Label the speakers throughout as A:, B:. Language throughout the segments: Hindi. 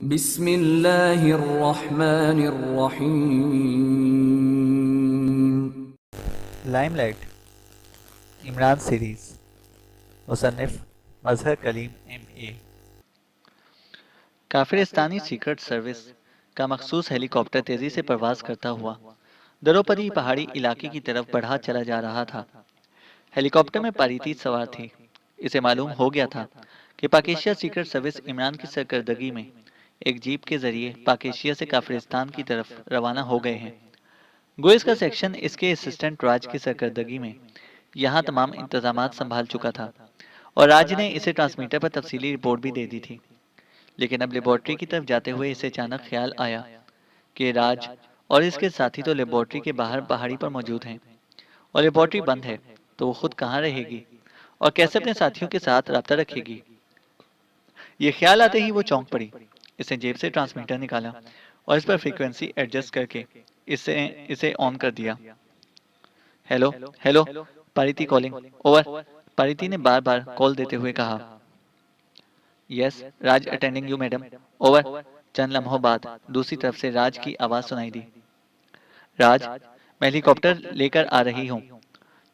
A: बिस्मिल्लाहिर्रहमानिर्रहीम।
B: लाइमलाइट इमरान सीरीज मुसन्निफ मजहर कलीम M.A। काफिरिस्तानी सीक्रेट सर्विस का मखसूस हेलीकॉप्टर तेजी से प्रवास करता हुआ दरोपरी पहाड़ी इलाके की तरफ बढ़ा चला जा रहा था। हेलीकॉप्टर में पारीति सवार थी। इसे मालूम हो गया था कि पाकिस्तान सीक्रेट सर्विस इमरान की सरकर्दगी में एक जीप के जरिए पाकिस्तान से काफिरिस्तान की तरफ रवाना हो गए हैं। गोइस का सेक्शन इसके असिस्टेंट राज की सरकर्दगी में यहाँ तमाम इंतजामात संभाल चुका था और राज ने इसे ट्रांसमीटर पर तफसीली रिपोर्ट भी दे दी थी। लेकिन अब लेबोरेटरी की तरफ जाते हुए इसे अचानक ख्याल आया कि राज और इसके साथी तो लेबोरेटरी के बाहर पहाड़ी पर मौजूद हैं और लेबोरेटरी बंद है, तो वो खुद कहाँ रहेगी और कैसे अपने साथियों के साथ रब्ता रखेगी। ये ख्याल आते ही वो चौंक पड़ी। इसने जेब से ट्रांसमीटर निकाला और इस पर फ्रीक्वेंसी एडजस्ट करके इसे इसे ऑन कर दिया। Hello hello, Pariti calling over. Pariti ने बार बार कॉल देते हुए कहा। Yes Raj attending you madam, over. चंद लम्हों बाद दूसरी तरफ से राज की आवाज सुनाई दी। राज, मैं हेलीकॉप्टर लेकर आ रही हूँ,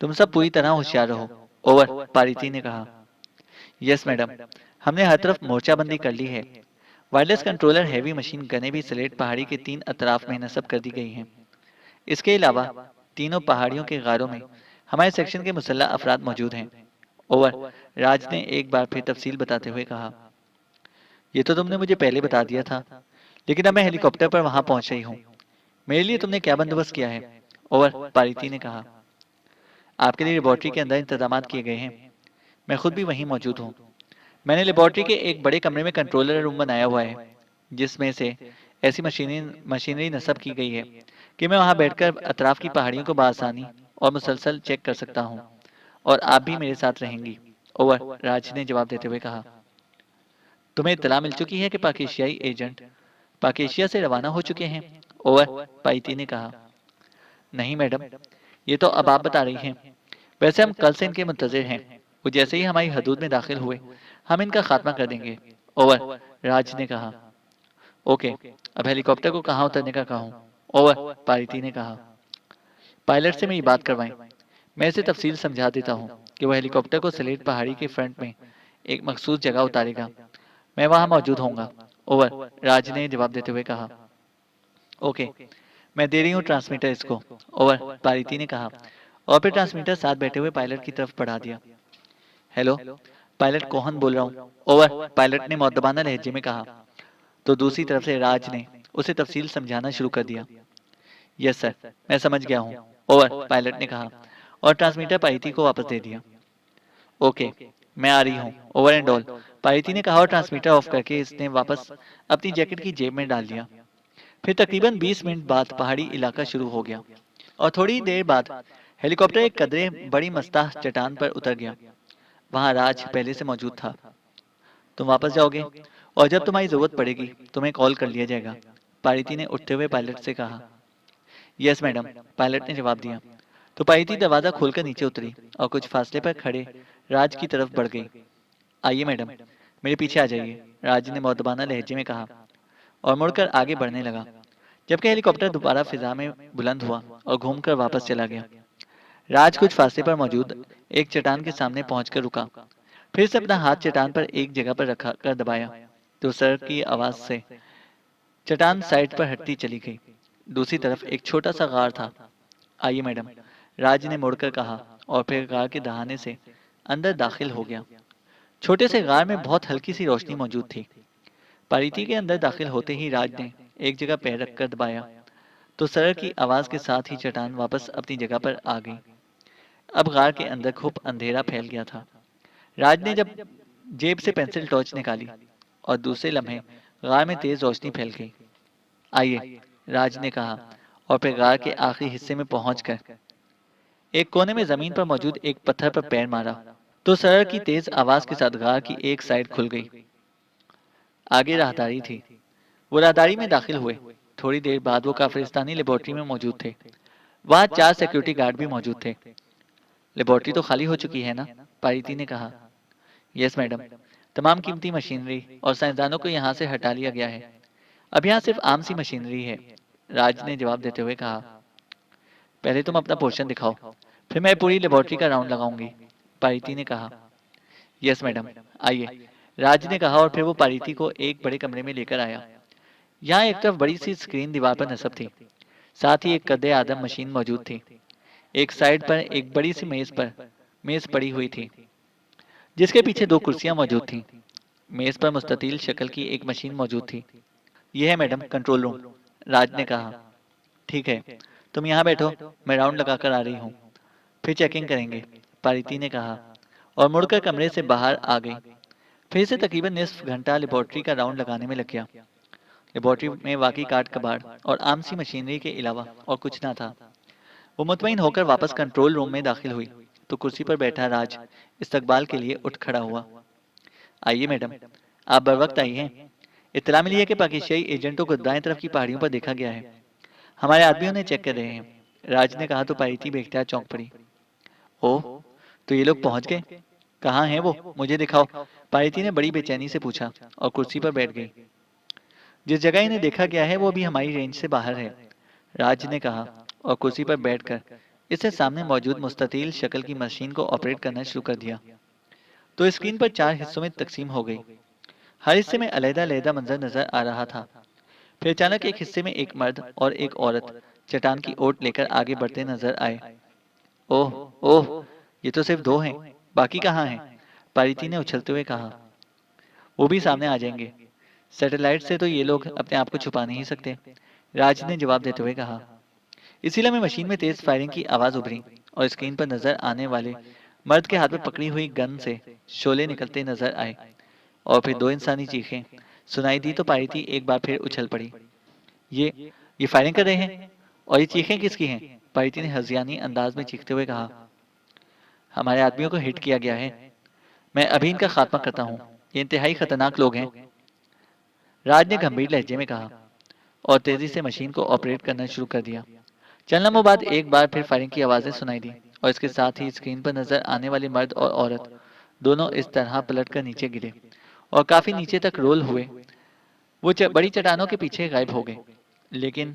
B: तुम सब पूरी तरह होशियार रहो, ओवर। पारिति ने कहा। यस मैडम, हमने हर तरफ मोर्चाबंदी कर ली है। वायरलेस कंट्रोलर हैवी मशीन गनें भी सलेट पहाड़ी के 3 अतराफ में नस्ब कर दी गई हैं। इसके अलावा तीनों पहाड़ियों के गारों में हमारे सेक्शन के मुसल्लह अफराद मौजूद हैं, ओवर। राज ने एक बार फिर तफसील बताते हुए कहा। ये तो तुमने मुझे पहले बता दिया था, लेकिन अब मैं हेलीकॉप्टर पर वहां पहुंच रही हूँ। मेरे लिए तुमने क्या बंदोबस्त किया है, ओवर। पारिति ने कहा। आपके लिए लेबोरेटरी के अंदर इंतजाम किए गए हैं। मैं खुद भी वहीं मौजूद हूँ। मैंने लेबोरेटरी के एक बड़े कमरे में कंट्रोलर रूम बनाया हुआ है, जिसमें से ऐसी मशीनरी नस्ब की गई है कि मैं वहां बैठकर अतराफ की पहाड़ियों को बआसानी और मुसलसल चेक कर सकता हूँ, और आप भी मेरे साथ रहेंगी, ओवर। राज ने जवाब देते हुए कहा। तुम्हें इत्तला मिल चुकी है कि पाकिस्तानी एजेंट पाकिस्तान से रवाना हो चुके हैं, ओवर। पाइती ने कहा। नहीं मैडम, ये तो अब आप बता रही हैं। वैसे हम कल से इनके मुंतजिर हैं। वो जैसे ही हमारी हदूद में दाखिल हुए हम इनका खात्मा कर देंगे, ओवर। राज ने कहा। ओके, अब हेलीकॉप्टर को कहाँ उतरने का कहूँ, ओवर। पारिति ने कहा। पायलट से मेरी बात करवाएं। मैं इसे तफसील समझा देता हूँ कि वह हेलीकॉप्टर को सलेट पहाड़ी के फ्रंट में एक मखसूस जगह उतारेगा। मैं वहां मौजूद होऊंगा, ओवर। राज ने जवाब देते हुए कहा। ओके, मैं दे रही हूँ ट्रांसमीटर इसको, ओवर। पारिति ने कहा और फिर ट्रांसमीटर साथ बैठे हुए पायलट की तरफ बढ़ा दिया। हेलो, पायलट कोहन बोल रहा हूँ, ओवर। पायलट ने मुअद्दबाना लहजे में कहा। तो दूसरी तरफ से राज ने उसे तफसील समझाना शुरू कर दिया। यस सर, मैं समझ गया हूँ, ओवर। पायलट ने कहा और ट्रांसमीटर पारिति को वापस दे दिया। ओके, मैं आ रही हूँ, ओवर एंड ऑल। पारिति ने कहा और ट्रांसमीटर ऑफ करके इसने वापस अपनी जैकेट की जेब में डाल दिया। फिर तकरीबन 20 मिनट बाद पहाड़ी इलाका शुरू हो गया और थोड़ी देर बाद हेलीकॉप्टर एक कदरे बड़ी मस्ताह चट्टान पर उतर गया। वहां राज पहले से मौजूद था। तुम वापस जाओगे और जब तुम्हारी जरूरत पड़ेगी तुम्हें कॉल कर लिया जाएगा, पारिति ने उठते हुए पायलट से कहा। यस मैडम, पायलट ने जवाब दिया। तो पारिति दरवाजा खोलकर नीचे उतरी और कुछ फासले पर खड़े राज की तरफ बढ़ गई। आइए मैडम, मेरे पीछे आ जाइए, राज ने मौदबाना लहजे में कहा और मुड़कर आगे बढ़ने लगा, जबकि हेलीकॉप्टर दोबारा फिजा में बुलंद हुआ और घूमकर वापस चला गया। राज कुछ फासले पर मौजूद एक चट्टान के सामने पहुंचकर रुका, फिर से अपना हाथ चट्टान पर एक जगह पर रखा कर दबाया, तो सर की आवाज से चट्टान साइड पर हटती चली गई। दूसरी तरफ एक छोटा सा गार था। आइए मैडम, राज ने मुड़कर कहा और फिर गार के दहाने से अंदर दाखिल हो गया। छोटे से गार में बहुत हल्की सी रोशनी मौजूद थी। पारिति के अंदर दाखिल होते ही राज ने एक जगह पैर रखकर दबाया, तो सर की आवाज के साथ ही चट्टान वापस अपनी जगह पर आ गई। अब गार के अंदर खूब अंधेरा फैल गया था। राज ने जब जेब से पेंसिल टॉर्च निकाली और दूसरे लम्हे गार में तेज रोशनी फैल गई। आइए, राज ने कहा और फिर गार के आखिरी हिस्से में पहुंचकर एक कोने में जमीन पर मौजूद एक पत्थर पर पैर मारा, तो सर की तेज आवाज के साथ गार की एक साइड खुल गई। आगे राहदारी थी। वो राहदारी में दाखिल हुए। थोड़ी देर बाद वो काफिरिस्तानी लेबोरेटरी में मौजूद थे। वहां 4 सिक्योरिटी गार्ड भी मौजूद थे। लेबोरेटरी तो खाली हो चुकी है ना, पारिति ने कहा। यस मैडम, तमाम कीमती मशीनरी और साइंसदानों को यहाँ से हटा लिया गया है। अब यहाँ सिर्फ आम सी मशीनरी है, राज ने जवाब देते हुए कहा। पहले तुम अपना पोर्शन दिखाओ, फिर मैं पूरी लेबोरेटरी का राउंड लगाऊंगी, पारिती ने कहा। यस मैडम, आइए, राज ने कहा और फिर वो पारिती को एक बड़े कमरे में लेकर आया। यहाँ एक तरफ बड़ी सी स्क्रीन दीवार पर नस्ब थी, साथ ही एक कदे आदम मशीन मौजूद थी। एक साइड पर एक बड़ी सी मेज पड़ी हुई थी, जिसके पीछे दो कुर्सियां मौजूद थीं। मेज पर मुस्ततील शक्ल की एक मशीन मौजूद थी। यह है मैडम कंट्रोल रूम, राज ने कहा। ठीक है, तुम यहाँ बैठो, मैं राउंड लगाकर आ रही हूँ, फिर चेकिंग करेंगे, पारिती ने कहा और मुड़कर कमरे से बाहर आ गई। फिर से तकरीबन निस्फ घंटा लेबोरेटरी का राउंड लगाने में लग गया। लेबोरेटरी में वाकई काट कबाड़ और आम सी मशीनरी के अलावा और कुछ ना था। वो मुतमईन होकर वापस कंट्रोल रूम में दाखिल हुई तो कुर्सी पर बैठा राज इस्तकबाल के लिए उठ खड़ा हुआ। आइए मैडम, आप बर वक्त आई हैं। इत्तला मिली है कि पाकिस्तानी एजेंटों को दाएं तरफ की पहाड़ियों पर देखा गया है। हमारे आदमियों ने चेक कर रहे हैं, राज ने कहा तो पारिती बेख्तियार चौंक पड़ी। ओह, तो ये लोग पहुंच गए? कहाँ हैं वो, मुझे दिखाओ, पारिती ने बड़ी बेचैनी से पूछा और कुर्सी पर बैठ गई। जिस जगह इन्हें देखा गया है वो अभी हमारी रेंज से बाहर है, राज ने कहा और कुर्सी पर बैठकर इससे सामने मौजूद मुस्ततील शक्ल की मशीन को ऑपरेट करना शुरू कर दिया। तो स्क्रीन पर चार हिस्सों में तकसीम हो गई। हर हिस्से में अलहदा अलहदा मंजर नजर आ रहा था। फिर अचानक एक हिस्से में एक मर्द और एक औरत चट्टान की ओट लेकर आगे बढ़ते नजर आए। ओह ओह, ये तो सिर्फ दो हैं, बाकी कहाँ हैं? पारिती ने उछलते हुए कहा। वो भी सामने आ जाएंगे, सैटेलाइट से तो ये लोग अपने आप को छुपा नहीं सकते, राज ने जवाब देते हुए कहा। इसी लम्हे मशीन में तेज फायरिंग की आवाज उभरी और स्क्रीन पर नजर आने वाले मर्द के हाथ में पकड़ी हुई गन से शोले निकलते नजर आए और फिर दो इंसानी चीखें सुनाई दी तो पारिती एक बार फिर उछल पड़ी। ये ये फायरिंग कर रहे हैं, और ये चीखें किसकी हैं? पारिती ने हजियानी अंदाज में चीखते हुए कहा। हमारे आदमियों को हिट किया गया है, मैं अभी इनका खात्मा करता हूँ, ये इंतहाई खतरनाक लोग हैं, राज ने गंभीर लहजे में कहा और तेजी से मशीन को ऑपरेट करना शुरू कर दिया। चंद लम्हों बाद एक बार फिर फायरिंग की आवाजें सुनाई दी और इसके साथ ही स्क्रीन पर नजर आने वाले मर्द और औरत दोनों इस तरह पलटकर नीचे गिरे और काफी नीचे तक रोल हुए। वो बड़ी चट्टानों के पीछे गायब हो गए। लेकिन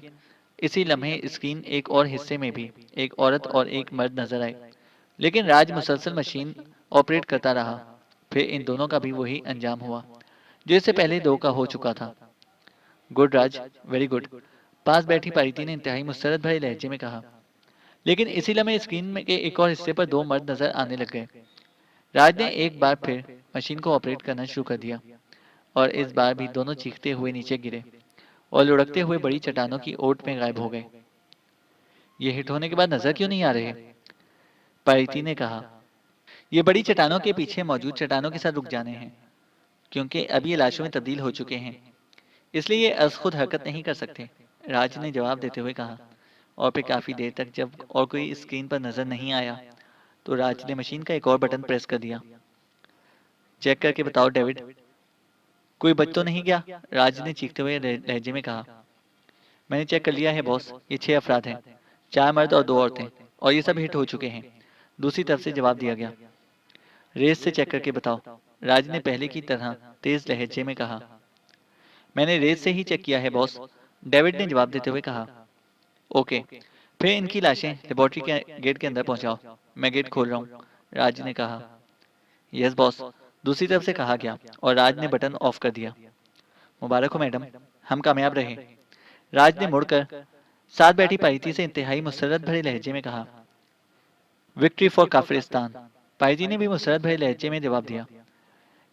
B: इसी लम्हे स्क्रीन एक और हिस्से में भी एक औरत और एक मर्द नजर आए। लेकिन राज मुसलसल मशीन ऑपरेट करता रहा। फिर इन दोनों का भी वही अंजाम हुआ जो इससे पहले दो का हो चुका था। गुड राज, वेरी गुड, पास बैठी पारिती ने इंतहाई मुस्तरद भरे लहजे में कहा। लेकिन इसी लम्हे स्क्रीन में के एक और हिस्से पर दो मर्द नजर आने लग गए। राज ने एक बार फिर मशीन को ऑपरेट करना शुरू कर दिया और इस बार भी दोनों चीखते हुए नीचे गिरे और लुढ़कते हुए बड़ी चट्टानों की ओट में गायब हो गए। ये हिट होने के बाद नजर क्यों नहीं आ रहे? पारिती ने कहा। ये बड़ी चट्टानों के पीछे मौजूद चट्टानों के साथ रुक जाने हैं, क्योंकि अब ये लाशों में तब्दील हो चुके हैं, इसलिए ये अज खुद हरकत नहीं कर सकते, राज ने जवाब देते हुए कहा। और फिर काफी देर तक जब और कोई स्क्रीन पर नजर नहीं आया तो राज ने मशीन का एक और बटन प्रेस कर दिया। चेक करके बताओ डेविड, कोई बच तो नहीं गया? राज ने चीखते हुए लहजे में कहा। मैंने चेक कर लिया है बॉस, ये 6 अफराद हैं, 4 मर्द और 2 औरतें, और ये सब हिट हो चुके हैं, दूसरी तरफ से जवाब दिया गया। रेस से चेक करके बताओ, राज ने पहले की तरह तेज लहजे में कहा। मैंने रेस से ही चेक किया है बॉस, डेविड ने जवाब देते हुए कहा। ओके, फिर इनकी लाशें लेबोरेटरी के गेट के अंदर पहुंचाओ, मैं गेट खोल रहा हूँ, राज ने कहा। यस बॉस, दूसरी तरफ से कहा गया और राज ने बटन ऑफ कर दिया। मुबारक हो मैडम, हम कामयाब रहे, राज ने मुड़कर साथ बैठी पाइती से इंतहाई मुसरत भरे लहजे में कहा। विक्ट्री फॉर काफिरिस्तान, पाइती ने भी मुसरत भरे लहजे में जवाब दिया।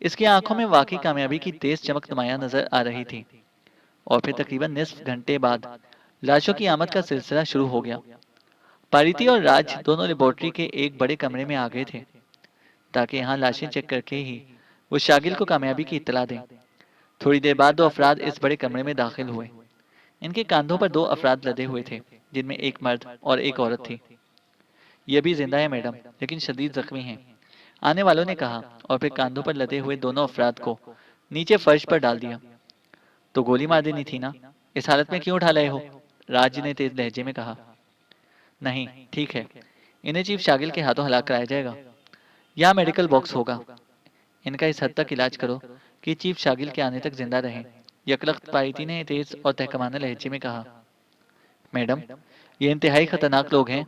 B: इसकी आंखों में वाकई कामयाबी की तेज चमक नुमाया नजर आ रही थी। और फिर तकरीबन निस्फ घंटे बाद लाशों की आमद का सिलसिला शुरू हो गया। पारिती और राज दोनों लेबोरेटरी के एक बड़े कमरे में आ गए थे ताकि यहाँ लाशें चेक करके ही वो शागिल को कामयाबी की इत्तला दें। थोड़ी देर बाद दो अफराद इस बड़े कमरे में दाखिल हुए। इनके कांधों पर दो अफराद लदे हुए थे, जिनमें एक मर्द और एक औरत थी। ये भी जिंदा है मैडम, लेकिन शदीद जख्मी हैं, आने वालों ने कहा और फिर कांधों पर लदे हुए दोनों अफराद को नीचे फर्श पर डाल दिया। तो गोली मार देनी थी ना, इस हालत में क्यों उठा लाए हो? राज ने तेज लहजे में कहा। नहीं, ठीक है, इन्हें चीफ शागिल के हाथों हलाक कराया जाएगा। यहाँ मेडिकल बॉक्स होगा, इनका इस हद तक इलाज करो कि चीफ शागिल के आने तक जिंदा रहें, यकलख्त पारीती ने तेज और तहकमाना लहजे में कहा। मैडम, ये इंतहाई खतरनाक लोग हैं।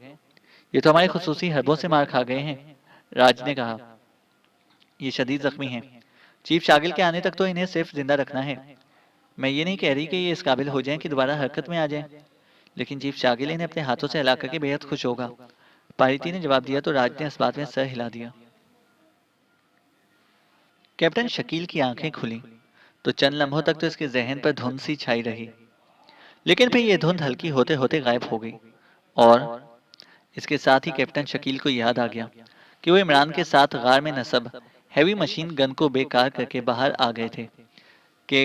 B: ये तो हमारे खुसूसी हरबों से मार खा गए हैं। राज ने कहा। ये शदीद जख्मी हैं। चीफ शागिल के आने तक तो इन्हें सिर्फ जिंदा रखना है। मैं ये नहीं कह रही कि ये इस काबिल हो जाएं कि दोबारा हरकत में आ जाएं, लेकिन चीफ शागिल इन्हें अपने हाथों से हिला करके बेहद खुश होगा। पारीती ने जवाब दिया तो राज ने इस बात में सर हिला दिया। कैप्टन शकील की आंखें खुली तो चंद लम्हों तक तो इसके जहन पर धुंध सी छाई रही, लेकिन फिर यह धुंध हल्की होते होते गायब हो गई। और इसके साथ ही कैप्टन शकील को याद आ गया कि वो इमरान के साथ गार में नस्ब हैवी मशीन गन को बेकार करके बाहर आ गए थे कि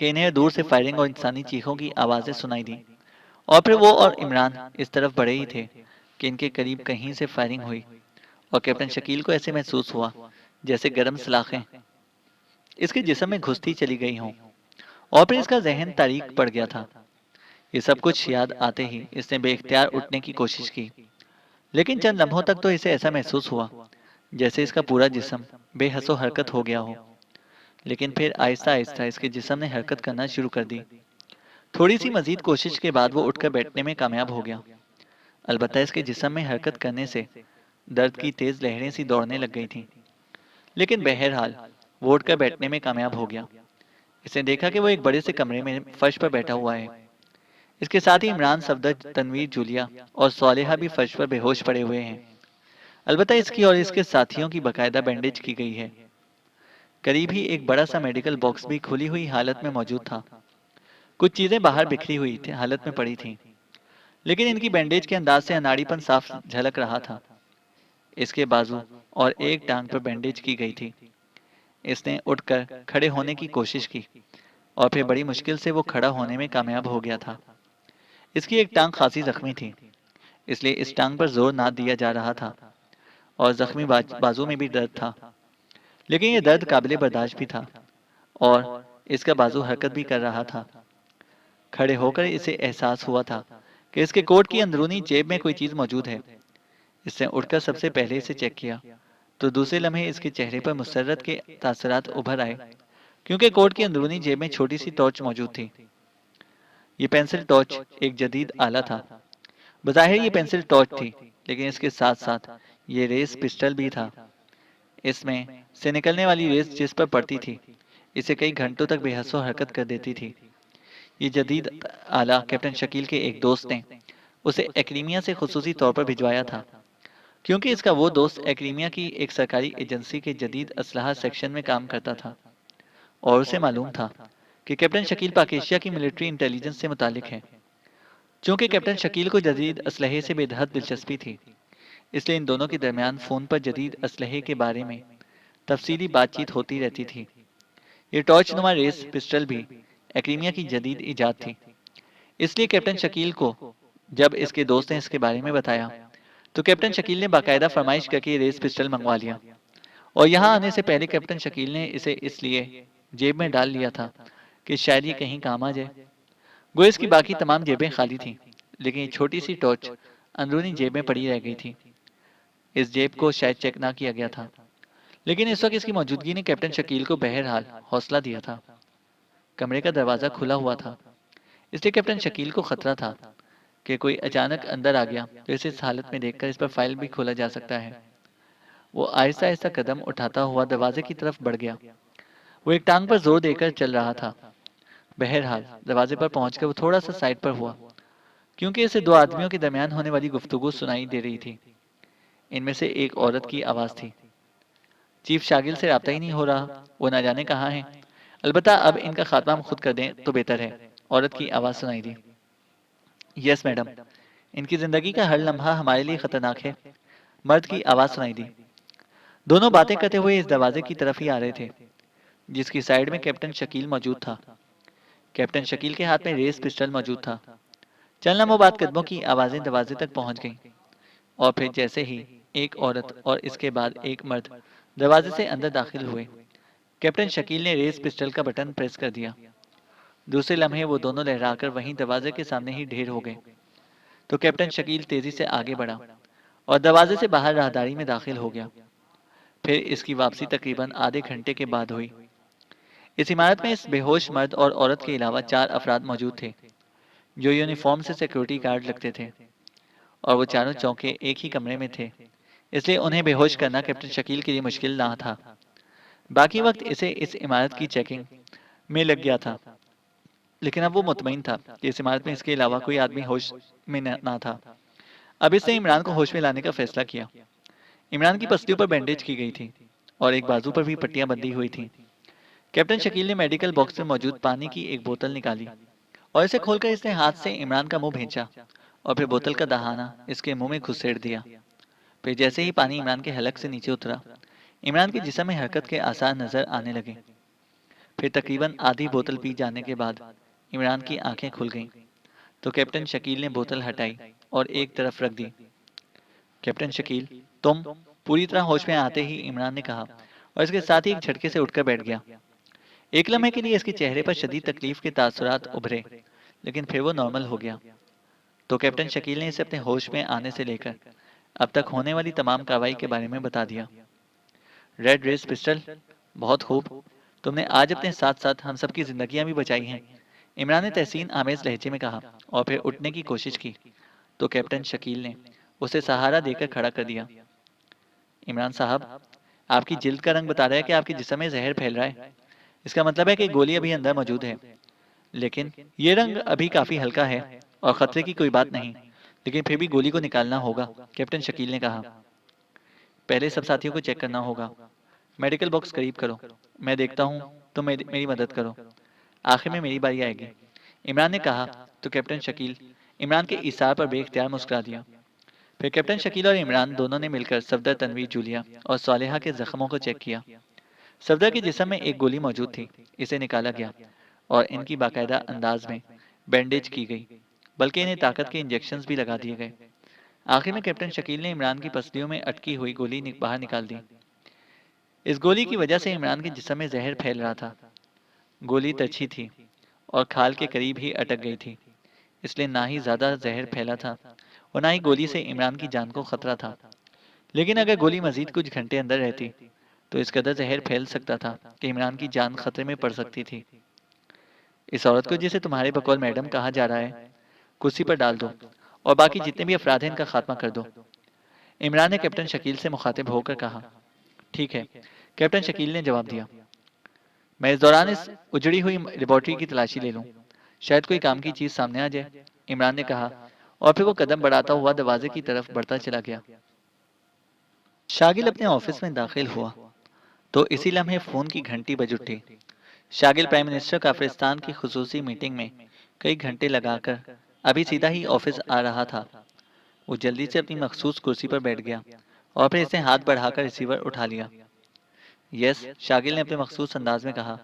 B: इन्हें दूर से फायरिंग और इंसानी चीखों की आवाज़ें सुनाई दी। और फिर वो और इमरान इस तरफ बढ़े ही थे कि इनके करीब कहीं से फायरिंग हुई और कैप्टन शकील को ऐसे महसूस हुआ जैसे गर्म सलाखें इसके जिस्म में घुसती चली गई हों। और फिर इसका जहन तारीक पड़ गया था। ये सब कुछ याद आते ही इसने बेख्तियार उठने की कोशिश की, लेकिन चंद लम्हों तक तो इसे ऐसा महसूस हुआ जैसे इसका पूरा जिस्म बेहसो हरकत हो गया हो। लेकिन फिर आहिस्ता आहिस्ता इसके जिस्म ने हरकत करना शुरू कर दी। थोड़ी सी मजीद कोशिश के बाद वो उठकर बैठने में कामयाब हो गया। अलबत्ता इसके जिस्म में हरकत करने से दर्द की तेज लहरें सी दौड़ने लग गई थीं। लेकिन बहरहाल वो उठकर बैठने में कामयाब हो गया। इसने देखा कि वो एक बड़े से कमरे में फर्श पर बैठा हुआ है। इसके साथ ही इमरान, सफदर, तनवीर, जूलिया और सालेहा भी फर्श पर बेहोश पड़े हुए हैं। अलबत्ता इसकी और इसके साथियों की बाकायदा बैंडेज की गई है। करीब ही एक बड़ा सा मेडिकल बॉक्स भी खुली हुई हालत में मौजूद था। कुछ चीजें बाहर बिखरी हुई थी हालत में पड़ी थीं, लेकिन इनकी बैंडेज के अंदाज से अनाड़ीपन साफ झलक रहा था। इसके बाजू और एक टांग पर बैंडेज की गई थी। इसने उठकर खड़े होने की कोशिश की और फिर बड़ी मुश्किल से वो खड़ा होने में कामयाब हो गया था। इसकी एक टांग खासी जख्मी थी, इसलिए इस टांग पर जोर ना दिया जा रहा था और जख्मी बाजू में भी दर्द था। लेकिन यह दर्द काबिल बर्दाश्त भी था और इसका बाजू हरकत भी कर रहा था। खड़े होकर इसे एहसास हुआ था कि इसके कोट की अंदरूनी जेब में कोई चीज मौजूद है। इसने उठकर सबसे पहले इसे चेक किया तो दूसरे लम्हे इसके चेहरे पर मुसर्रत के तासरात उभर आए, क्योंकि कोट की अंदरूनी जेब में छोटी सी टॉर्च मौजूद थी। ये पेंसिल टॉर्च एक जदीद आला था। बज़ाहिर ये पेंसिल टॉर्च थी, लेकिन इसके साथ साथ ये रेस पिस्टल भी था। इसमें से निकलने वाली रेस जिस पर पड़ती थी इसे कई घंटों तक बेहसो हरकत कर देती थी। ये जदीद आला कैप्टन शकील के एक दोस्त ने उसे एकेडमिया से खुसूसी तौर पर भिजवाया था, क्योंकि इसका वो दोस्त एकेडमिया की एक सरकारी एजेंसी के जदीद असलहा सेक्शन में काम करता था और उसे मालूम था कि कैप्टन शकील पाक एशिया की मिलिट्री इंटेलिजेंस से मुतालिक है। चूंकि कैप्टन शकील को जदीद असलहे से बेहद दिलचस्पी थी, इसलिए इन दोनों के दरमियान फ़ोन पर जदीद असलहे के बारे में तफसीली बातचीत होती रहती थी। ये टॉर्च नुमा रेस पिस्टल भी एकेडमिया की जदीद इजाद थी। इसलिए कैप्टन शकील को जब इसके दोस्त ने इसके बारे में बताया तो कैप्टन शकील ने बाकायदा फरमाइश करके ये रेस पिस्टल मंगवा लिया और यहाँ आने से पहले कैप्टन शकील ने इसे इसलिए जेब में डाल लिया था कि शायद ये कहीं काम आ जाए। गोइस की बाकी तमाम जेबें खाली थीं, लेकिन ये छोटी सी टॉर्च अंदरूनी जेब में पड़ी रह गई थी। इस जेब को शायद चेक ना किया गया था, लेकिन इस वक्त इसकी मौजूदगी ने कैप्टन शकील को बहरहाल हौसला दिया था। कमरे का दरवाज़ा खुला हुआ था, इसलिए कैप्टन शकील को खतरा था कि कोई अचानक अंदर आ गया तो इसे इस हालत में देखकर इस पर फाइल भी खोला जा सकता है। वो आहिस्ता आहिस्ता कदम उठाता हुआ दरवाजे की तरफ बढ़ गया। वो एक टांग पर जोर देकर चल रहा था। बहरहाल दरवाजे पर पहुंचकर वो थोड़ा सा साइड पर हुआ, क्योंकि इसे दो आदमियों के दरमियान होने वाली गुफ्तगू सुनाई दे रही थी। इनमें से एक औरत की आवाज़ थी। चीफ शागिल से रब्ता ही नहीं हो रहा, वो ना जाने कहाँ हैं। अलबत्ता अब इनका खात्मा हम खुद कर दें तो बेहतर है। औरत की आवाज़ सुनाई दी। यस मैडम, इनकी जिंदगी का हर लम्हा हमारे लिए खतरनाक है। मर्द की आवाज़ सुनाई दी। दोनों बातें करते हुए इस दरवाजे की तरफ ही आ रहे थे, जिसकी साइड में कैप्टन शकील मौजूद था। कैप्टन शकील के हाथ में रेस पिस्टल मौजूद था। चंद लम्हों बाद कदमों की आवाज़ें दरवाजे तक पहुंच गईं और फिर जैसे ही एक औरत और इसके बाद एक मर्द दरवाजे से अंदर दाखिल हुए, कैप्टन शकील ने रेस पिस्टल का बटन प्रेस कर दिया। दूसरे लम्हे वो दोनों लहराकर वहीं दरवाजे के सामने ही ढेर हो गए। तो कैप्टन शकील तेजी से आगे बढ़ा और दरवाजे से बाहर राहदारी में दाखिल हो गया। फिर इसकी वापसी तकरीबन आधे घंटे के बाद हुई। इस इमारत में इस बेहोश मर्द और औरत के अलावा 4 अफराद मौजूद थे जो यूनिफॉर्म से सिक्योरिटी गार्ड लगते थे, और वो चारों चौके एक ही कमरे में थे, इसलिए उन्हें बेहोश करना कैप्टन शकील के लिए मुश्किल ना था। बाकी वक्त इसे इस इमारत की चेकिंग में लग गया था, लेकिन अब वो मुतमईन था कि इस इमारत में इसके अलावा कोई आदमी होश में ना था। अब इसने इमरान को होश में लाने का फैसला किया। इमरान की पसलियों पर बैंडेज की गई थी और एक बाजू पर भी पट्टियां बंधी हुई थीं। कैप्टन शकील ने मेडिकल बॉक्स में मौजूद पानी की एक बोतल निकाली और इसे खोलकर इसने हाथ से इमरान का मुंह भींचा और फिर बोतल का दहाना इसके मुंह में घुसेड़ दिया। फिर जैसे ही पानी इमरान के हलक से नीचे उतरा, इमरान के जिस्म में हरकत के आसार नजर आने लगे। फिर तकरीबन आधी बोतल पी जाने के बाद इमरान की आंखें खुल गईं, तो कैप्टन शकील ने बोतल हटाई और एक तरफ रख दी। कैप्टन शकील, तुम? पूरी तरह होश में आते ही इमरान ने कहा, और इसके साथ ही एक झटके से उठकर बैठ गया। एक लम्हे के लिए इसके चेहरे पर शदीद तकलीफ के तासुरात उभरे, लेकिन फिर वो नॉर्मल हो गया। तो कैप्टन शकील ने इसे अपने होश में आने से लेकर अब तक होने वाली तमाम कार्रवाई के बारे में बता दिया। रेड रेस पिस्टल, बहुत खूब। तुमने आज अपने साथ साथ हम सबकी जिंदगियां भी बचाई हैं, इमरान ने तहसीन आमेज लहजे में कहा, और फिर उठने की कोशिश की तो कैप्टन शकील ने उसे सहारा देकर खड़ा कर दिया। इमरान साहब, आपकी जिल्द का रंग बता रहा है कि आपके जिस्म में जहर फैल रहा है। इसका मतलब है कि गोली अभी अंदर मौजूद है, लेकिन ये रंग अभी काफी हल्का है और खतरे की कोई बात नहीं, लेकिन फिर भी गोली को निकालना होगा, कैप्टन शकील ने कहा। पहले सब साथियों को चेक करना होगा। मेडिकल बॉक्स करीब करो, मैं देखता हूँ, तुम मेरी मदद करो, आखिर में मेरी बारी आएगी, इमरान ने कहा। तो कैप्टन शकील इमरान के इशारे पर बेख्तियार मुस्कुरा दिया। फिर कैप्टन शकील और इमरान दोनों ने मिलकर सफदर, तनवीर, जूलिया और सालेहा के जख्मों को चेक किया। सफदर के जिस्म में एक गोली मौजूद थी, इसे निकाला गया और इनकी बाकायदा अंदाज में बैंडेज की गई, बल्कि इन्हें ताकत के इंजेक्शंस भी लगा दिए गए। आखिर में कैप्टन शकील ने इमरान की पसलियों में अटकी हुई गोली बाहर निकाल दी। इस गोली की वजह से इमरान के जिस्म में जहर फैल रहा था। गोली तिरछी थी और खाल के करीब ही अटक गई थी, इसलिए ना ही ज्यादा जहर फैला था और ना ही गोली से इमरान की जान को खतरा था। लेकिन अगर गोली मजीद कुछ घंटे अंदर रहती तो इस कदर जहर फैल सकता था कि इमरान की जान खतरे में पड़ सकती थी। इस औरत को, जिसे तुम्हारे बकौल मैडम कहा जा रहा है, कुर्सी पर डाल दो और बाकी जितने भी अफराद हैं इनका खात्मा कर दो, इमरान ने कैप्टन शकील से मुखातिब होकर कहा। ठीक है, कैप्टन शकील ने जवाब दिया। मैं इस दौरान इस उजड़ी हुई लेबॉर्ट्री की तलाशी ले लूं, शायद कोई काम की चीज सामने आ जाए, इमरान ने कहा, और फिर वो कदम बढ़ाता हुआ दरवाजे की तरफ बढ़ता चला गया। शागिल अपने ऑफिस में दाखिल हुआ तो इसी लम्हे फोन की घंटी बज उठी। शागिल प्राइम मिनिस्टर काफिरिस्तान की खुसूसी मीटिंग में कई घंटे लगाकर अभी सीधा ही ऑफिस आ रहा था। वो जल्दी से अपनी मखसूस कुर्सी पर बैठ गया और फिर इसे हाथ बढ़ाकर रिसीवर उठा लिया। यस, शागिल ने अपने मखसूस अंदाज में कहा।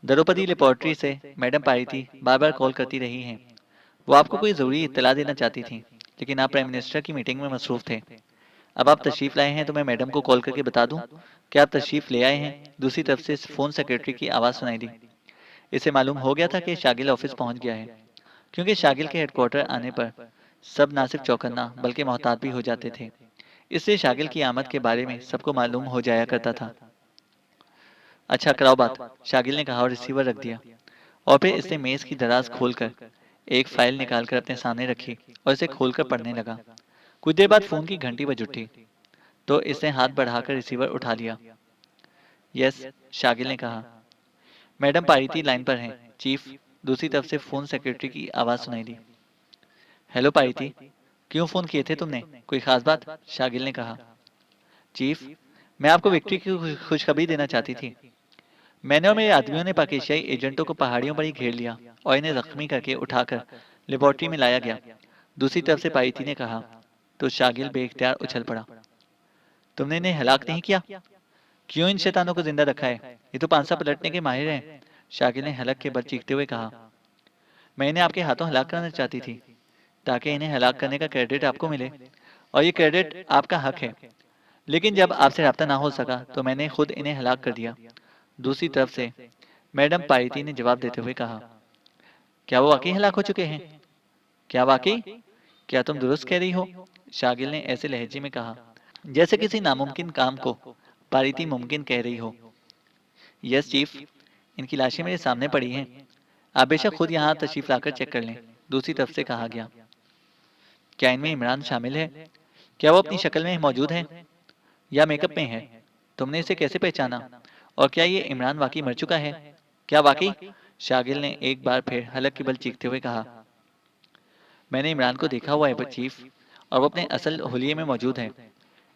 B: द्रौपदी लेबोरेटरी से मैडम पारिती बार बार कॉल करती रही हैं। वो आपको कोई ज़रूरी इत्तला देना चाहती थी, लेकिन आप प्राइम मिनिस्टर की मीटिंग में मसरूफ थे। अब आप तशरीफ़ लाए हैं तो मैं मैडम को कॉल करके बता दूं कि आप तशरीफ़ ले आए हैं। दूसरी तरफ से फ़ोन सेक्रेटरी की आवाज़ सुनाई दी। इसे मालूम हो गया था कि शागिल ऑफिस पहुंच गया है, क्योंकि शागिल के हेडक्वार्टर आने पर सब ना सिर्फ चौकन्ना बल्कि मोहतात भी हो जाते थे। इसलिए शागिल की आमद के बारे में सबको मालूम हो जाया करता था। अच्छा, कराओ बात, शागिल ने कहा और रिसीवर रख दिया। और फिर इसने मेज की दराज खोलकर एक फाइल निकालकर अपने सामने रखी और इसे खोलकर पढ़ने लगा। कुछ देर बाद फोन की घंटी बज उठी तो इसने हाथ बढ़ाकर रिसीवर उठा लिया। यस, शागिल ने कहा। मैडम पारिती लाइन पर हैं, चीफ, दूसरी तरफ से फोन सेक्रेटरी की आवाज सुनाई दी। हेलो पारिती, क्यों फोन किए थे तुमने, कोई खास बात, शागिल ने कहा। चीफ, मैं आपको विक्ट्री की खुशखबरी देना चाहती थी। मैंने और मेरे आदमियों ने पाकिस्तानी एजेंटों को पहाड़ियों पर ही घेर लिया और इन्हें जख्मी करके उठाकर लेबोरेटरी में लाया गया, दूसरी तरफ से पारिती ने कहा। तो शागिल बेख्तियार उछल पड़ा। तुमने इन्हें हलाक नहीं किया? क्यों इन शैतानों को जिंदा रखा है, ये तो पांसा पलटने के माहिर हैं, शागिल ने हलक के बल चीखते हुए कहा। मैं इन्हें आपके हाथों हलाक करना चाहती थी ताकि इन्हें हलाक करने का क्रेडिट आपको मिले, और ये क्रेडिट आपका हक है, लेकिन जब आपसे रब्ता ना हो सका तो मैंने खुद इन्हें हलाक कर दिया, दूसरी तरफ से मैडम पारिती ने जवाब देते हुए कहा। क्या वो वाकई हलाक हो चुके हैं? क्या वाकई? क्या तुम दुरुस्त कह रही हो? शागिल ने ऐसे लहजे में कहा जैसे किसी नामुमकिन काम को पारिती मुमकिन कह रही हो। यस चीफ, इनकी लाशें मेरे सामने पड़ी हैं। आप बेशक खुद यहाँ तशरीफ लाकर चेक कर लें, दूसरी तरफ से कहा गया। क्या इनमें इमरान शामिल है? क्या वो अपनी शक्ल में मौजूद है या मेकअप में है? तुमने इसे कैसे पहचाना? और क्या ये इमरान वाकई मर चुका है? क्या वाकई? शागिल ने एक बार फिर हलक की बल चीखते हुए कहा। मैंने इमरान को देखा हुआ है चीफ, और वो अपने असल हुलिये में मौजूद है।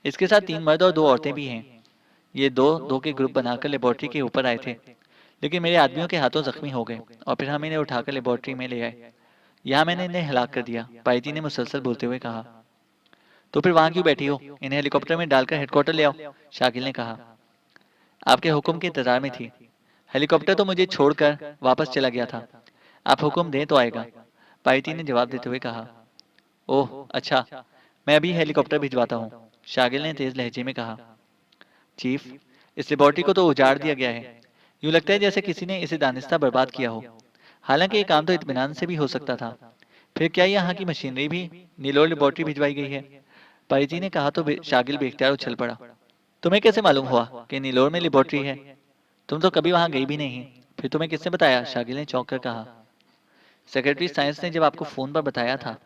B: इसके साथ 3 मर्द और 2 औरतें भी हैं। ये दो दो के ग्रुप बनाकर लेबोरेटरी के ऊपर आए थे, लेकिन मेरे आदमियों के हाथों जख्मी हो गए और फिर हम इन्हें उठाकर लेबोरेटरी में ले आए। यहाँ मैंने इन्हें हलाक कर दिया, पायती ने मुसलसल बोलते हुए कहा। तो फिर वहां क्यों बैठी हो? इन्हें हेलीकॉप्टर में डालकर हेडक्वार्टर ले आओ, शाकिल ने कहा। आपके हुक्म के इंतजार में थी। हेलीकॉप्टर तो मुझे छोड़कर वापस चला गया था। आप हुक्म दें तो आएगा, पायती ने जवाब देते हुए कहा। ओह अच्छा, मैं अभी हेलीकॉप्टर भिजवाता हूँ, शागिल ने तेज लहजे में कहा। चीफ, इस लेबोरेटरी को तो उजाड़ दिया गया है। यूं लगता है जैसे किसी ने इसे दानिस्ता बर्बाद किया हो। हालांकि ये काम तो इत्मीनान से भी हो सकता था। फिर क्या यहाँ की मशीनरी भी नीलोर लेबोरेटरी भिजवाई गई है? पायती ने कहा तो शागिल बेख्तियार उछल पड़ा। तुम्हें कैसे मालूम हुआ कि नीलोर में लेबोरेटरी है? तुम तो कभी वहां गई भी नहीं। फिर तुम्हें किसने बताया? शागिल ने चौंक कर कहा। सेक्रेटरी साइंस ने जब आपको फोन पर बताया था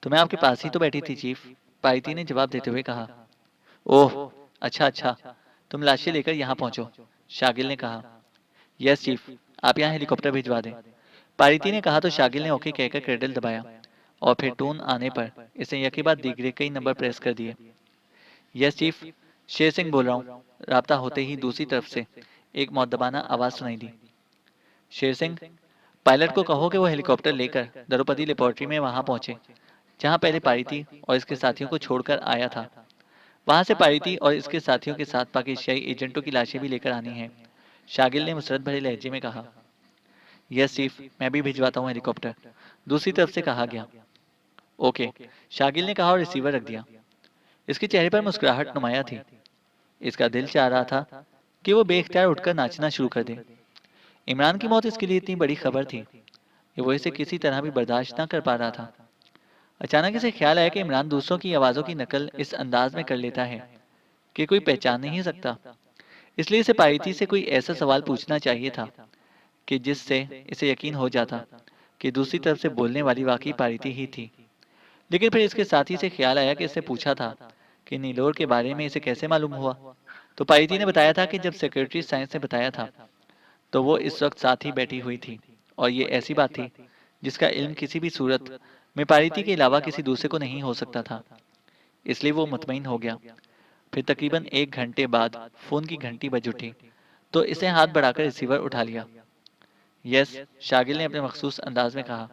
B: तो मैं आपके पास ही तो बैठी थी चीफ, पायती ने जवाब देते हुए कहा। ओह अच्छा अच्छा, तुम लाशें लेकर यहाँ पहुंचो, शागिल ने कहा। यस चीफ, आप यहाँ हेलीकॉप्टर भिजवा दें, पारिती ने कहा तो शागिल ने ओके कहकर क्रेडल दबाया और फिर टोन आने पर इसे यकी बाद दीगरे कई नंबर प्रेस कर दिए। यस चीफ, शेर सिंह बोल रहा हूँ। राब्ता होते ही दूसरी तरफ से एक मौद्दबाना आवाज सुनाई दी। शेर सिंह, पायलट को कहो कि वो हेलीकॉप्टर लेकर द्रौपदी लेबोरेटरी में वहां पहुंचे जहां पहले पारिती और इसके साथियों को छोड़कर आया था। वहां से पारिती और इसके साथियों के साथ पाकिस्तानी एजेंटों की लाशें भी लेकर आनी हैं, शागिल ने मुसरत भरे लहजे में कहा। यस चीफ, मैं भी भिजवाता हूँ हेलीकॉप्टर, दूसरी तरफ से कहा गया। ओके, शागिल ने कहा और रिसीवर रख दिया। इसके चेहरे पर मुस्कुराहट नुमाया थी। इसका दिल चाह रहा था कि वो बेख्तियार उठकर नाचना शुरू कर दे। इमरान की मौत इसके लिए इतनी बड़ी खबर थी कि वो इसे किसी तरह भी बर्दाश्त न कर पा रहा था। अचानक इसे ख्याल आया कि इमरान दूसरों की आवाज़ों की नकल इस अंदाज में कर लेता है कि कोई पहचान नहीं सकता। इसलिए इसे पारिती से कोई ऐसा सवाल पूछना चाहिए था कि जिससे इसे यकीन हो जाता कि दूसरी तरफ से बोलने वाली वाकई पारिती ही थी। लेकिन फिर इसके साथी से ख्याल आया कि इसने पूछा था कि नीलोर के बारे में इसे कैसे मालूम हुआ। तो पारिती ने बताया था कि जब सेक्रेटरी साइंस ने बताया था तो वो इस वक्त साथ ही बैठी हुई थी, और ये ऐसी बात थी जिसका इल्म किसी भी सूरत में पारिती के अलावा किसी दूसरे को नहीं हो सकता था। इसलिए वो मुतमईन हो गया। फिर तकरीबन 1 घंटे बाद फोन की घंटी बज उठी तो इसे हाथ बढ़ाकर रिसीवर उठा लिया। यस, शागिल ने अपने मखसूस अंदाज में कहा।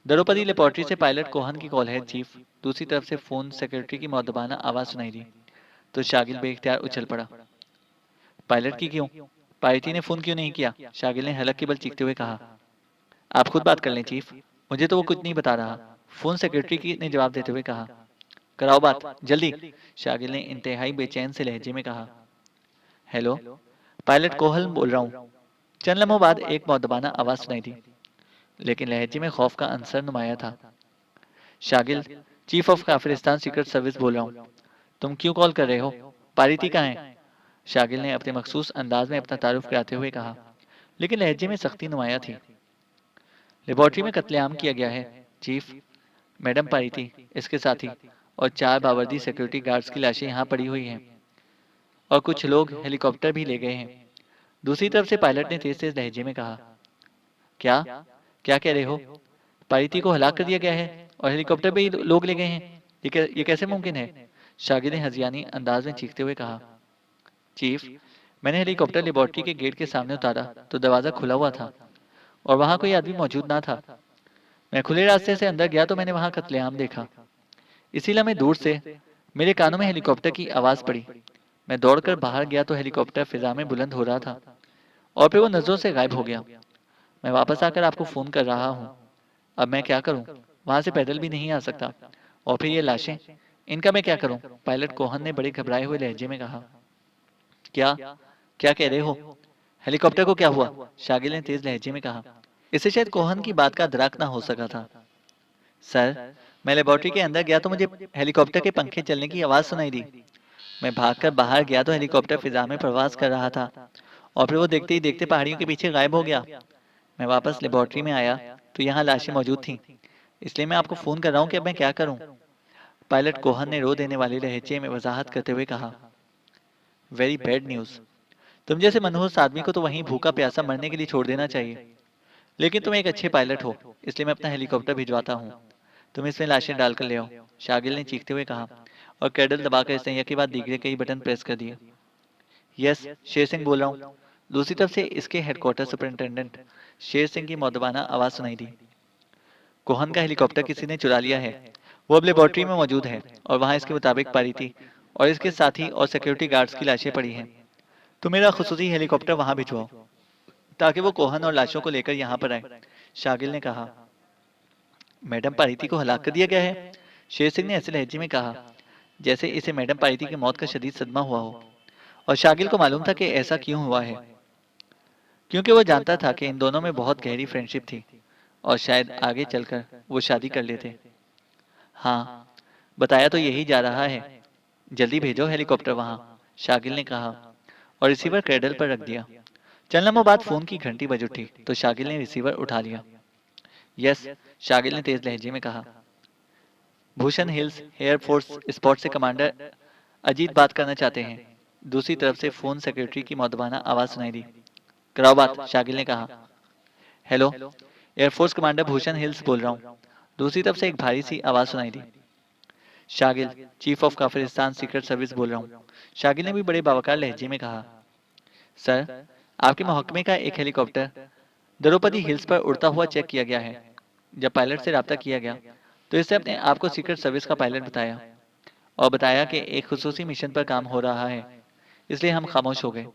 B: द्रौपदी लेबोरेटरी से पायलट कोहन की कॉल है चीफ, दूसरी तरफ से फोन सेक्रेटरी की मौदबाना आवाज सुनाई दी तो शागिल बेख्तियार उछल पड़ा। पायलट की क्यों? पायलटी ने फोन क्यों नहीं किया? शागिल ने हलक के बल चीखते हुए कहा। आप खुद बात कर लें चीफ, मुझे तो वो कुछ नहीं बता रहा, फोन सेक्रेटरी की ने जवाब देते हुए कहा। कराओ बात जल्दी, शागिल ने इंतहाई बेचैन से लहजे में कहा। हेलो, पायलट कोहल बोल रहा हूँ। चंद लम्हों बाद एक मौदबाना आवाज सुनाई दी, लेकिन लहजे में खौफ का अंसर नुमाया था। Shagil, chief of Kafiristan secret service बोल रहा हूँ। तुम क्यों कॉल कर रहे हो? पारिती कहाँ है? शागिल ने अपने मखसूस अंदाज में अपना तारुफ कराते हुए कहा, लेकिन लहजे में सख्ती नुमाया थी। लेबोरेटरी में कत्लेआम किया गया है चीफ। मैडम पारिती, इसके साथी और 4 बावर्दी सिक्योरिटी गार्ड्स की लाशें यहाँ पड़ी हुई हैं, और कुछ लोग हेलीकॉप्टर भी ले गए हैं। दूसरी तरफ से पायलट ने तेज तेज लहजे में कहा। क्या? क्या कह रहे हो? पारिती को हलाक कर दिया गया है और हेलीकॉप्टर पे ही लोग ले गए हैं? ये कैसे मुमकिन है? शागिद ने हजियानी अंदाज में चीखते हुए कहा। चीफ, मैंने हेलीकॉप्टर लेबोरेटरी के गेट के सामने उतारा तो दरवाजा खुला हुआ था और वहां कोई आदमी मौजूद ना था। मैं खुले रास्ते से अंदर गया तो मैंने वहां कत्लेआम देखा। इसीलिए मैं दूर से मेरे कानों में हेलीकॉप्टर की आवाज पड़ी। मैं दौड़कर बाहर गया तो हेलीकॉप्टर फिजा में बुलंद हो रहा था और फिर वो नजरों से गायब हो गया। मैं वापस आकर आपको फोन कर रहा हूँ। अब मैं क्या करूँ? वहां से पैदल भी नहीं आ सकता। और फिर ये लाशें, इनका मैं क्या करूँ? पायलट कोहन ने बड़े घबराए हुए लहजे में कहा। क्या? क्या कह रहे हो? हेलीकॉप्टर को क्या हुआ? शागिल ने तेज लहजे में कहा। इसे शायद कोहन की बात का अदराक ना हो सका था। सर, मैं लेबोरेटरी के अंदर गया तो मुझे हेलीकॉप्टर के पंखे चलने की आवाज सुनाई दी। मैं भागकर बाहर गया तो हेलीकॉप्टर फिजा में प्रवास कर रहा था और फिर वो देखते ही देखते पहाड़ियों के पीछे गायब हो गया। मैं वापस लेबोरेटरी में आया तो यहाँ लाशें मौजूद थीं। इसलिए मैं आपको फ़ोन कर रहा हूँ कि अब मैं क्या करूँ? पायलट कोहन ने रो देने वाले लहजे में वजाहत करते हुए कहा, वेरी बैड न्यूज़। तुम जैसे मनहूस आदमी को तो वहीं भूखा प्यासा मरने के लिए छोड़ देना चाहिए। लेकिन तुम एक अच्छे पायलट हो, इसलिए मैं अपना हेलीकॉप्टर भिजवाता हूँ। तुम इसमें लाशें डालकर ले आओ, शागिल ने चीखते हुए कहा, और कैडल दबाकर संया के बाद दीगरे कई बटन प्रेस कर दिए। यस, शेर सिंह बोल रहा हूँ। दूसरी तरफ से इसके हेडक्वार्टर सुपरिंटेंडेंट शेर सिंह की मौदबाना आवाज़ सुनाई दी। कोहन का हेलीकॉप्टर किसी ने चुरा लिया है। वो अब लेबोरेटरी में मौजूद है और वहाँ इसके मुताबिक पारी और इसके साथी और सिक्योरिटी गार्ड्स की लाशें पड़ी हैं। तो मेरा खुसूसी हेलीकॉप्टर वहाँ भिजवाओ ताकि वो कोहन और लाशों को लेकर यहाँ पर आए, शागिल ने कहा। मैडम पारिती को हलाक कर दिया गया है, शेर सिंह ने ऐसे लहजे में कहा जैसे इसे मैडम पारिती की मौत का शदीद सदमा हुआ हो। और शागिल को मालूम था कि ऐसा क्यों हुआ है, क्योंकि वो जानता था कि इन दोनों में बहुत गहरी फ्रेंडशिप थी और शायद आगे चलकर वो शादी कर लेते। हाँ, बताया तो यही जा रहा है। जल्दी भेजो हेलीकॉप्टर वहाँ, शागिल ने कहा और रिसीवर क्रेडल पर रख दिया। चंद लम्हों बाद फोन की घंटी बज उठी तो शागिल ने रिसीवर उठा लिया। यस, शागिल ने तेज लहजे में कहा। भूषण हिल्स एयरफोर्स स्पॉट से कमांडर अजीत बात करना चाहते हैं। दूसरी तरफ से फोन सेक्रेटरी की मौदबाना आवाज सुनाई दी। कराओ बात, शागिल ने कहा। Hello, air force commander Bhushan hills बोल रहा हूँ। दूसरी तरफ से एक भारी सी आवाज सुनाई दी। Shagil, chief of Kafiristan secret service बोल रहा हूँ, शागिल ने भी बड़े बावकार लहजे में कहा। सर, आपके महकमे का एक हेलीकॉप्टर द्रौपदी हिल्स पर उड़ता हुआ चेक किया गया है। जब पायलट से रब्ता किया गया तो इससे अपने आप को सीक्रेट सर्विस का पायलट बताया और बताया कि एक खुसूसी मिशन पर काम हो रहा है। इसलिए हम खामोश हो गए।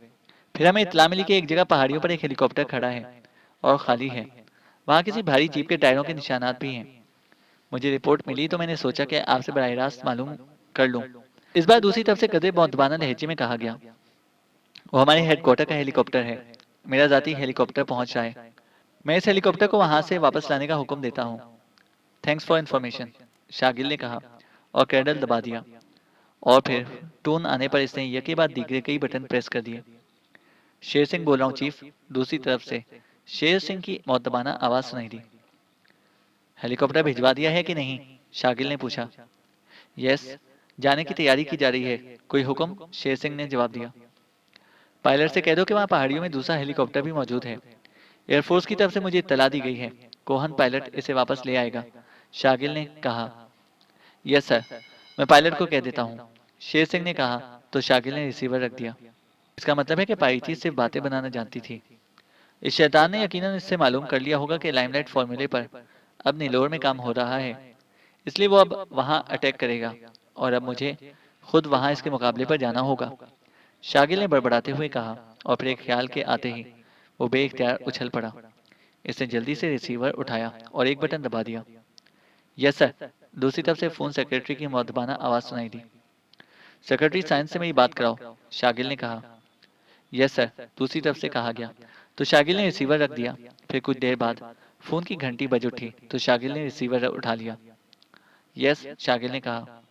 B: फिर हमें इत्तला मिली कि एक जगह पहाड़ियों पर एक हेलीकॉप्टर खड़ा है और खाली है। वहाँ किसी भारी जीप के टायरों के निशानात भी हैं। मुझे रिपोर्ट मिली तो मैंने सोचा कि आपसे बराह रास्त मालूम कर लूँ। इस बार दूसरी तरफ से कदरे मौदबाना लहजे में कहा गया। वो हमारे हेडक्वार्टर का हेलीकॉप्टर है। मेरा जाती हेलीकॉप्टर पहुंच रहा है। मैं इस हेलीकॉप्टर को वहां से वापस लाने का हुक्म देता हूँ। थैंक्स फॉर इन्फॉर्मेशन, शागिल ने कहा और कैडल दबा दिया। और फिर टोन आने पर इसने यह के बाद दीगरे कई बटन प्रेस कर दिए। शेर सिंह बोल रहा हूँ चीफ, दूसरी तरफ से शेर सिंह की मौदबाना आवाज सुनाई दी। हेलीकॉप्टर भिजवा दिया है कि नहीं, शागिल ने पूछा। यस, जाने की तैयारी की जा रही है। कोई हुक्म, शेर सिंह ने जवाब दिया। पायलट से कह दो कि वहाँ पहाड़ियों में दूसरा हेलीकॉप्टर भी मौजूद है। एयरफोर्स की तरफ से मुझे इत्तला दी गई है। कोहन पायलट इसे वापस ले आएगा, शागिल ने कहा। यस सर, मैं पायलट को कह देता हूँ, शेर सिंह ने कहा तो शागिल ने रिसीवर रख दिया। इसका मतलब है कि पाइथी सिर्फ बातें बनाना जानती थी। इस शैतान ने यकीनन इससे मालूम कर लिया होगा कि लाइमलाइट फॉर्मूले पर अब नीलोर में काम हो रहा है। इसलिए वो अब वहाँ अटैक करेगा और अब मुझे खुद वहाँ इसके मुकाबले पर जाना होगा, शागिल ने बड़बड़ाते हुए कहा। और फिर एक ख्याल के आते ही वो बेइख्तियार उछल पड़ा। इसने जल्दी से रिसीवर उठाया और एक बटन दबा दिया। यस सर, दूसरी तरफ से फोन सेक्रेटरी की मौदबाना आवाज सुनाई दी। सेक्रेटरी साइंस से मेरी बात कराओ, शागिल ने कहा। यस सर, दूसरी तरफ से कहा गया तो शागिल ने रिसीवर रख दिया। फिर कुछ देर बाद फोन की घंटी बज उठी तो शागिल ने रिसीवर उठा लिया। यस, शागिल ने कहा।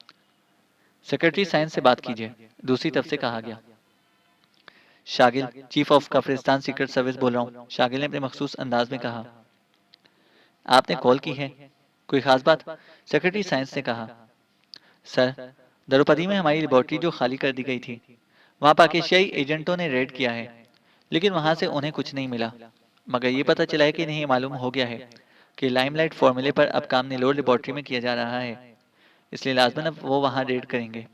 B: सेक्रेटरी साइंस से बात कीजिए, दूसरी तरफ से कहा गया। Shagil, chief of Kafiristan secret service बोल रहा हूँ, शागिल ने अपने मखसूस अंदाज में कहा। आपने कॉल की है, कोई खास बात, सेक्रेटरी साइंस ने कहा। सर, द्रौपदी में हमारी लेबोरेटरी जो खाली कर दी गई थी, वहाँ पाकिस्तानी एजेंटों ने रेड किया है, लेकिन वहाँ से उन्हें कुछ नहीं मिला। मगर ये पता चला है कि इन्हें मालूम हो गया है कि लाइमलाइट फॉर्मूले पर अब काम नेलोर लेबोरेटरी में किया जा रहा है। इसलिए लाजमन अब वो वहाँ रेड करेंगे।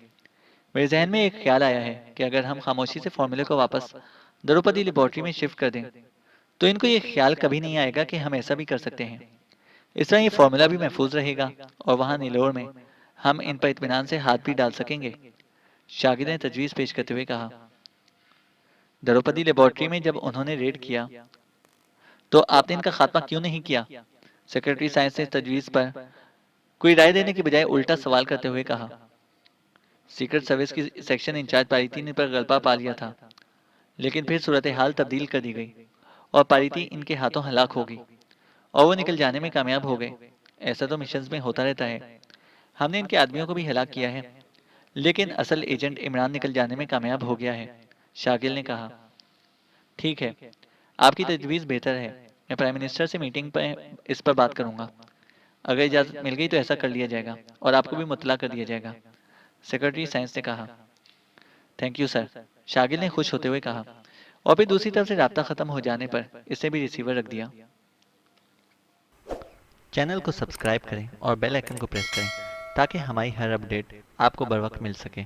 B: मेरे जहन में एक ख्याल आया है कि अगर हम खामोशी से फॉर्मूले को वापस द्रौपदी लेबोरेटरी में शिफ्ट कर दें तो इनको ये ख्याल कभी नहीं आएगा कि हम ऐसा भी कर सकते हैं। इस तरह ये फॉर्मूला भी महफूज रहेगा और वहाँ नीलोर में हम इन पर इत्मीनान से हाथ भी डाल सकेंगे, शागिद ने तजवीज़ पेश करते हुए कहा। द्रौपदी लेबोरेटरी में जब उन्होंने रेड किया तो आपने इनका खात्मा क्यों नहीं किया, सेक्रेटरी साइंस ने तजवीज़ पर कोई राय देने की बजाय उल्टा सवाल करते हुए कहा। सीक्रेट सर्विस की सेक्शन इंचार्ज पारिती ने पर गलबा पा लिया था, लेकिन फिर सूरत हाल तब्दील कर दी गई और पारिती इनके हाथों हलाक हो गई और वो निकल जाने में कामयाब हो गए। ऐसा तो मिशंस में होता रहता है। हमने इनके आदमियों को भी हलाक किया है, लेकिन असल एजेंट इमरान निकल जाने में कामयाब हो गया है, शागिल ने कहा। ठीक है, आपकी तजवीज़ बेहतर है। मैं प्राइम मिनिस्टर से मीटिंग पर इस पर बात करूंगा। अगर इजाज़त मिल गई तो ऐसा कर लिया जाएगा और आपको भी मुतला कर दिया जाएगा। सेक्रेटरी साइंस ने कहा। थैंक यू सर, शागिल ने खुश होते हुए कहा, और फिर दूसरी तरफ से राब्ता ख़त्म हो जाने पर इसने भी रिसीवर रख दिया। चैनल को सब्सक्राइब करें और बेल आइकन को प्रेस करें ताकि हमारी हर अपडेट आपको बर वक्त मिल सके।